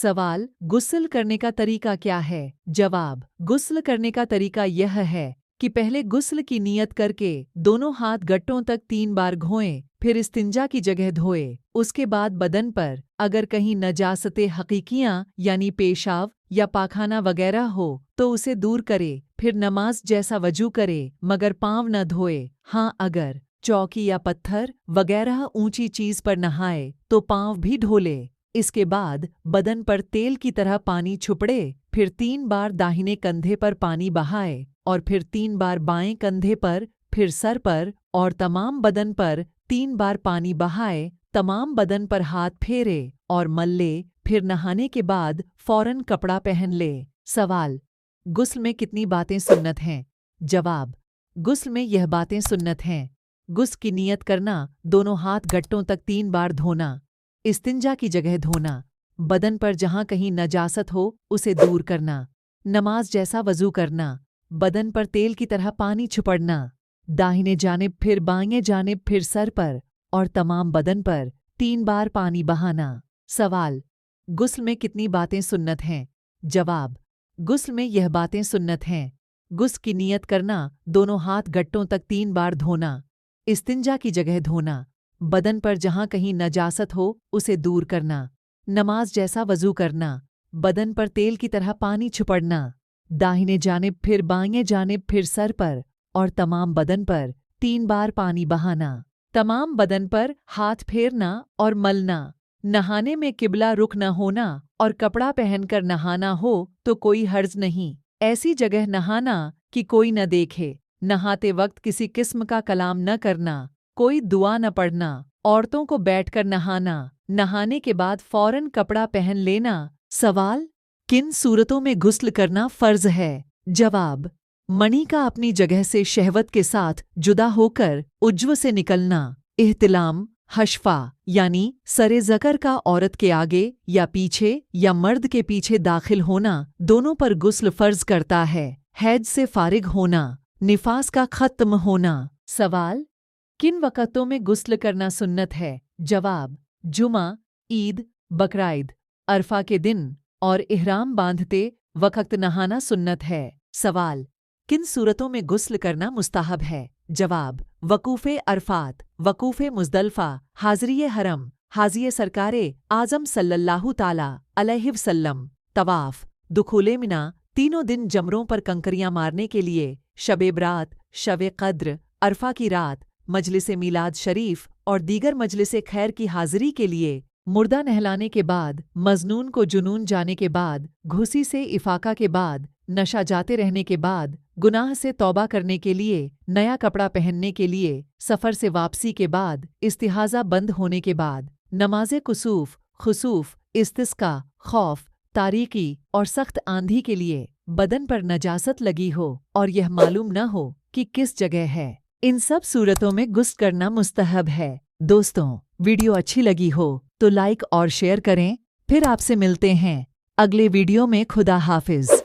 सवाल, गुस्ल करने का तरीका क्या है? जवाब, गुस्ल करने का तरीका यह है कि पहले गुस्ल की नियत करके दोनों हाथ गट्टों तक 3 बार धोएं, फिर इस्तिंजा की जगह धोए। उसके बाद बदन पर अगर कहीं नजासतें हकीकियां यानी पेशाब या पाखाना वगैरह हो तो उसे दूर करे, फिर नमाज जैसा वजू करे मगर पाँव न धोए। हाँ, अगर चौकी या पत्थर वगैरह ऊंची चीज पर नहाए तो पाँव भी धो ले। इसके बाद बदन पर तेल की तरह पानी छुपड़े, फिर 3 बार दाहिने कंधे पर पानी बहाए और फिर 3 बार बाएं कंधे पर, फिर सर पर और तमाम बदन पर 3 बार पानी बहाए, तमाम बदन पर हाथ फेरे और मल ले, फिर नहाने के बाद फौरन कपड़ा पहन ले। सवाल, गुस्ल में कितनी बातें सुन्नत हैं? जवाब, गुस्ल में यह बातें सुन्नत हैं। गुस्ल की नियत करना, दोनों हाथ गट्टों तक 3 बार धोना, इस्तिंजा की जगह धोना, बदन पर जहाँ कहीं नजासत हो उसे दूर करना, नमाज जैसा वजू करना, बदन पर तेल की तरह पानी छुपड़ना, दाहिने जानिब फिर बाएं जानिब फिर सर पर और तमाम बदन पर 3 बार पानी बहाना। सवाल, गुस्ल में कितनी बातें सुन्नत हैं? जवाब, गुस्ल में यह बातें सुन्नत हैं। गुस्ल की नियत करना, दोनों हाथ गट्टों तक 3 बार धोना, इस्तिंजा की जगह धोना, बदन पर जहाँ कहीं नजासत हो उसे दूर करना, नमाज जैसा वजू करना, बदन पर तेल की तरह पानी छुपड़ना, दाहिने जानिब फिर बाएं जानिब फिर सर पर और तमाम बदन पर 3 बार पानी बहाना, तमाम बदन पर हाथ फेरना और मलना, नहाने में किबला रुख न होना और कपड़ा पहनकर नहाना हो तो कोई हर्ज नहीं। ऐसी जगह नहाना कि कोई न देखे, नहाते वक्त किसी किस्म का कलाम न करना, कोई दुआ न पढ़ना, औरतों को बैठकर नहाना, नहाने के बाद फौरन कपड़ा पहन लेना। सवाल, किन सूरतों में गुस्ल करना फ़र्ज है? जवाब, मणि का अपनी जगह से शहवत के साथ जुदा होकर उज्व से निकलना, इहतिलाम, हशफा यानी सरे ज़कर का औरत के आगे या पीछे या मर्द के पीछे दाखिल होना दोनों पर गुस्ल फ़र्ज करता है, हैज से फारिग होना, निफास का ख़त्म होना। सवाल, किन वक़्तों में गुस्ल करना सुन्नत है? जवाब, जुमा, ईद, बकराईद, अरफा के दिन और इहराम बांधते वक़्त नहाना सुन्नत है। सवाल, किन सूरतों में गुस्ल करना मुस्ताहब है? जवाब, वकूफ़े अरफात, वकूफ़े मुज़दलिफ़ा, हाज़िरी हरम, हाज़िए सरकारे आज़म सल्लल्लाहु ताला अलैहि वसल्लम, तवाफ़, दुखूले मिना, तीनों दिन जमरों पर कंकरियां मारने के लिए, शबे बरात, शबे क़द्र, अरफा की रात, मजलिसे मीलाद शरीफ और दीगर मजलिसे खैर की हाज़िरी के लिए, मुर्दा नहलाने के बाद, मजनून को जुनून जाने के बाद, घुसी से इफ़ाका के बाद, नशा जाते रहने के बाद, गुनाह से तौबा करने के लिए, नया कपड़ा पहनने के लिए, सफ़र से वापसी के बाद, इस्तिहाज़ा बंद होने के बाद, नमाज़े कुसूफ़, खुसूफ़, इस्तिस्का, खौफ, तारीकी और सख्त आंधी के लिए, बदन पर नजासत लगी हो और यह मालूम न हो कि किस जगह है, इन सब सूरतों में गुस्ल करना मुस्तहब है। दोस्तों, वीडियो अच्छी लगी हो तो लाइक और शेयर करें। फिर आपसे मिलते हैं अगले वीडियो में। खुदा हाफिज।